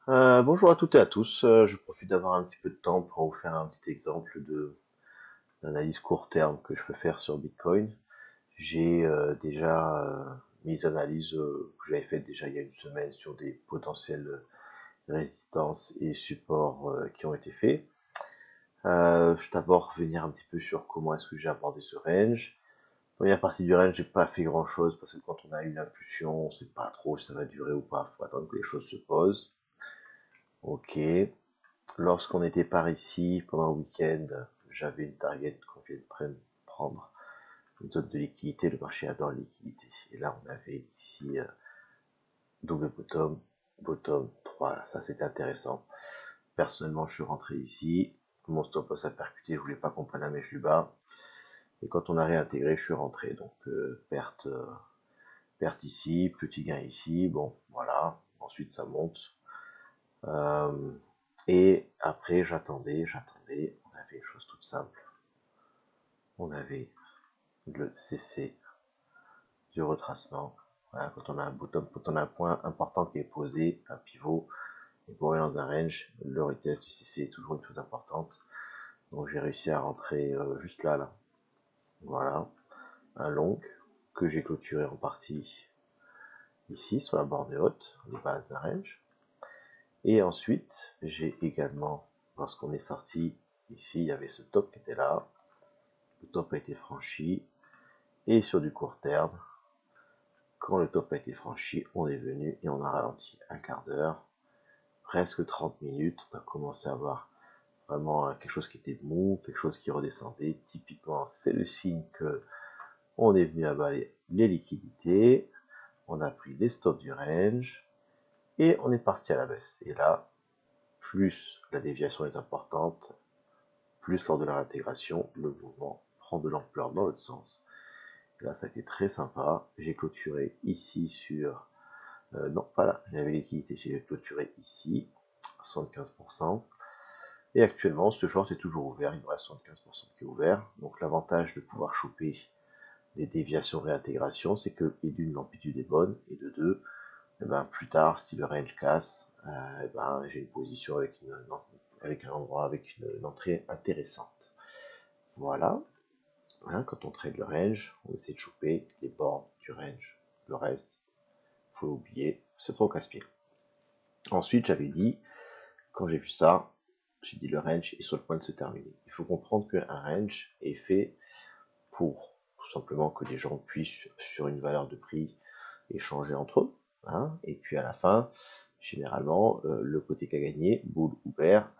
Bonjour à toutes et à tous. Je profite d'avoir un petit peu de temps pour vous faire un petit exemple de d'analyse court terme que je peux faire sur Bitcoin. J'ai déjà mes analyses que j'avais faites déjà il y a une semaine sur des potentielles résistances et supports qui ont été faits. Je vais d'abord revenir un petit peu sur comment est-ce que j'ai abordé ce range. Première partie du range, j'ai pas fait grand chose parce que quand on a eu l'impulsion, on sait pas trop si ça va durer ou pas. Faut attendre que les choses se posent. Ok. Lorsqu'on était par ici, pendant le week-end, j'avais une target qu'on vient de prendre, une zone de liquidité, le marché adore la liquidité. Et là, on avait ici double bottom, bottom 3, ça c'était intéressant. Personnellement, je suis rentré ici, mon stop loss a percuté, je voulais pas qu'on prenne la mèche du bas. Et quand on a réintégré, je suis rentré. Donc perte ici, petit gain ici, bon voilà. Ensuite ça monte. Euh, et après j'attendais. On avait une chose toute simple. On avait le CC du retracement. Voilà, quand on a un bottom, quand on a un point important qui est posé, un pivot, et pour aller dans un range, le retest du CC est toujours une chose importante. Donc j'ai réussi à rentrer juste là. Voilà, un long que j'ai clôturé en partie ici sur la borne haute, les bases d'un range. Et ensuite, j'ai également, lorsqu'on est sorti ici, il y avait ce top qui était là. Le top a été franchi. Et sur du court terme, quand le top a été franchi, on est venu et on a ralenti un quart d'heure, presque 30 minutes. On a commencé à avoir vraiment quelque chose qui était mou, quelque chose qui redescendait. Typiquement, c'est le signe que on est venu avaler les liquidités, on a pris les stops du range et on est parti à la baisse. Et là, plus la déviation est importante, plus lors de la réintégration, le mouvement prend de l'ampleur dans l'autre sens. Et là, ça a été très sympa. J'ai clôturé ici sur non, pas là, j'avais liquidité, j'ai clôturé ici, 75%. Et actuellement, ce short est toujours ouvert, il me reste 75% qui est ouvert. Donc l'avantage de pouvoir choper les déviations réintégration, c'est que, et d'une, l'amplitude est bonne, et de deux, et ben, plus tard, si le range casse, et ben, j'ai une position avec un endroit, avec une entrée intéressante. Voilà, hein, quand on trade le range, on essaie de choper les bornes du range. Le reste, faut l'oublier, c'est trop casse-pied. Ensuite, j'avais dit, quand j'ai vu ça, j'ai dit le range est sur le point de se terminer. Il faut comprendre qu'un range est fait pour tout simplement que les gens puissent, sur une valeur de prix, échanger entre eux. Hein, et puis à la fin, généralement, le côté qui a gagné, bull ou bear,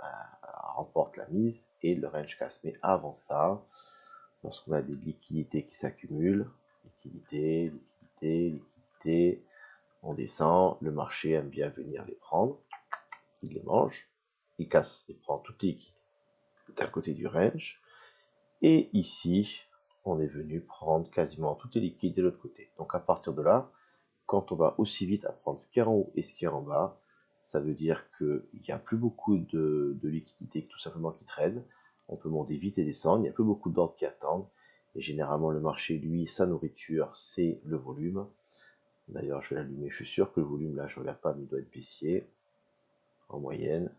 remporte la mise et le range casse. Mais avant ça, lorsqu'on a des liquidités qui s'accumulent, liquidités, on descend, le marché aime bien venir les prendre, il les mange, il casse, il prend toutes les liquidités d'un côté du range, et ici, on est venu prendre quasiment toutes les liquidités de l'autre côté. Donc à partir de là, quand on va aussi vite à prendre ce qui est en haut et ce qui est en bas, ça veut dire qu'il n'y a plus beaucoup de liquidités tout simplement qui traînent. On peut monter vite et descendre, il n'y a plus beaucoup d'ordres qui attendent. Et généralement, le marché, lui, sa nourriture, c'est le volume. D'ailleurs, je vais l'allumer, je suis sûr que le volume, là, je ne regarde pas, mais il doit être baissier en moyenne.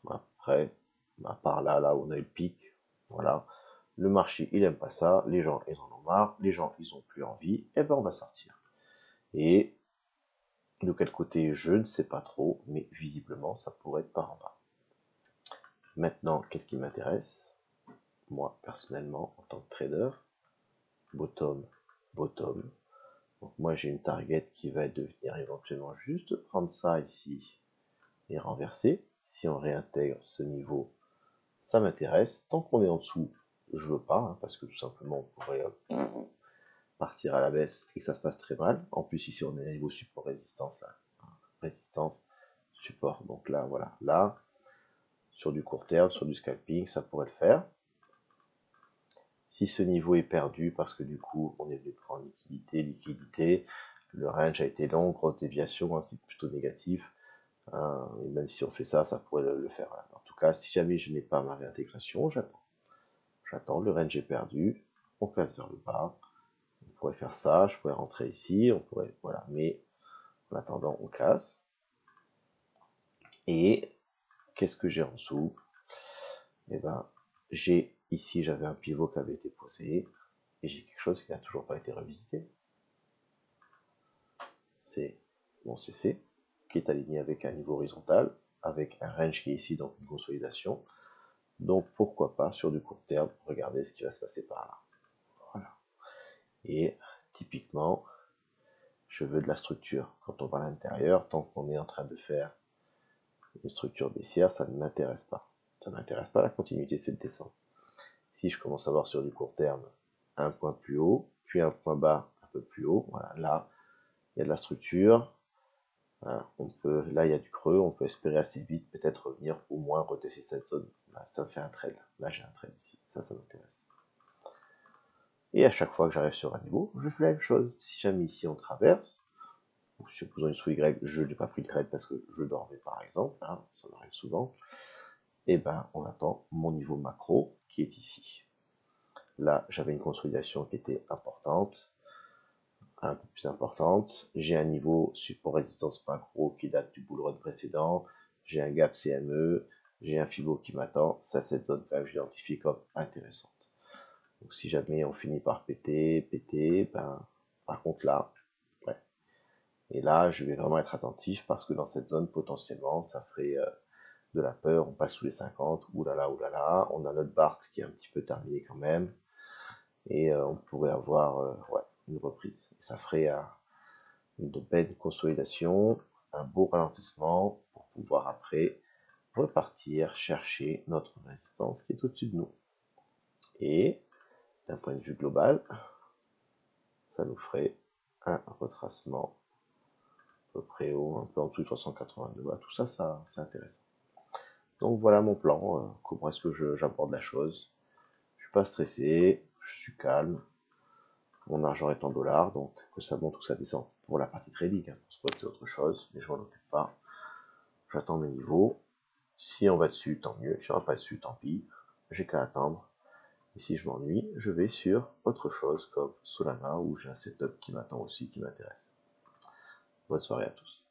Après, à part là où on a eu le pic, voilà. Le marché, il aime pas ça, les gens, ils en ont marre, les gens, ils ont plus envie, et ben on va sortir. Et de quel côté, je ne sais pas trop, mais visiblement, ça pourrait être par en bas. Maintenant, qu'est-ce qui m'intéresse? Moi, personnellement, en tant que trader, bottom, bottom. Donc moi, j'ai une target qui va être de venir éventuellement juste prendre ça ici et renverser. Si on réintègre ce niveau, ça m'intéresse. Tant qu'on est en dessous, je veux pas, hein, parce que tout simplement, on pourrait partir à la baisse et que ça se passe très mal. En plus, ici, on est à niveau support-résistance, là. Résistance, support. Donc là, voilà. Là, sur du court terme, sur du scalping, ça pourrait le faire. Si ce niveau est perdu, parce que du coup, on est venu prendre liquidité, le range a été long, grosse déviation, hein, c'est plutôt négatif. Et même si on fait ça, ça pourrait le faire. Voilà. En tout cas, si jamais je n'ai pas ma réintégration, j'attends. J'attends, le range est perdu, on casse vers le bas. On pourrait faire ça, je pourrais rentrer ici, on pourrait, voilà. Mais En attendant, on casse. Et qu'est-ce que j'ai en dessous? Eh ben, j'ai ici, j'avais un pivot qui avait été posé, et j'ai quelque chose qui n'a toujours pas été revisité. C'est mon CC, qui est aligné avec un niveau horizontal, avec un range qui est ici, donc une consolidation. Donc pourquoi pas, sur du court terme, regarder ce qui va se passer par là. Voilà. Et typiquement, je veux de la structure. Quand on va à l'intérieur, tant qu'on est en train de faire une structure baissière, ça ne m'intéresse pas. Ça ne m'intéresse pas la continuité de cette descente. Si je commence à voir sur du court terme un point plus haut, puis un point bas un peu plus haut, voilà, là, il y a de la structure. Voilà, là, il y a du creux, on peut espérer assez vite peut-être revenir au moins retester cette zone. Là, ça me fait un trade. Là, j'ai un trade ici. Ça m'intéresse. Et à chaque fois que j'arrive sur un niveau, je fais la même chose. Si jamais ici on traverse, ou supposons une sous Y, je n'ai pas pris le trade parce que je dormais par exemple, hein, ça m'arrive souvent, et ben on attend mon niveau macro qui est ici. Là, j'avais une consolidation qui était importante, un peu plus importante. J'ai un niveau support résistance macro qui date du bull run précédent. J'ai un gap CME, j'ai un Fibo qui m'attend. Ça, cette zone quand même, je l'identifie comme intéressante. Donc si jamais on finit par péter, ben, par contre là, ouais. Et là, je vais vraiment être attentif parce que dans cette zone, potentiellement, ça ferait de la peur. On passe sous les 50, oulala, oulala. On a notre BART qui est un petit peu terminé quand même. Et on pourrait avoir ouais, une reprise. Et ça ferait une belle consolidation, un beau ralentissement pour pouvoir après repartir chercher notre résistance qui est au-dessus de nous. Et d'un point de vue global, ça nous ferait un retracement à peu près haut, un peu en dessous de 382. Voilà, tout ça, c'est intéressant. Donc voilà mon plan, comment est-ce que j'aborde la chose. Je suis pas stressé, je suis calme. Mon argent est en dollars, donc que ça monte ou ça descend. Pour la partie trading, hein, pour spot c'est autre chose, mais je m'en occupe pas. J'attends mes niveaux. Si on va dessus, tant mieux. Si on va pas dessus, tant pis. J'ai qu'à attendre. Et si je m'ennuie, je vais sur autre chose comme Solana où j'ai un setup qui m'attend aussi, qui m'intéresse. Bonne soirée à tous.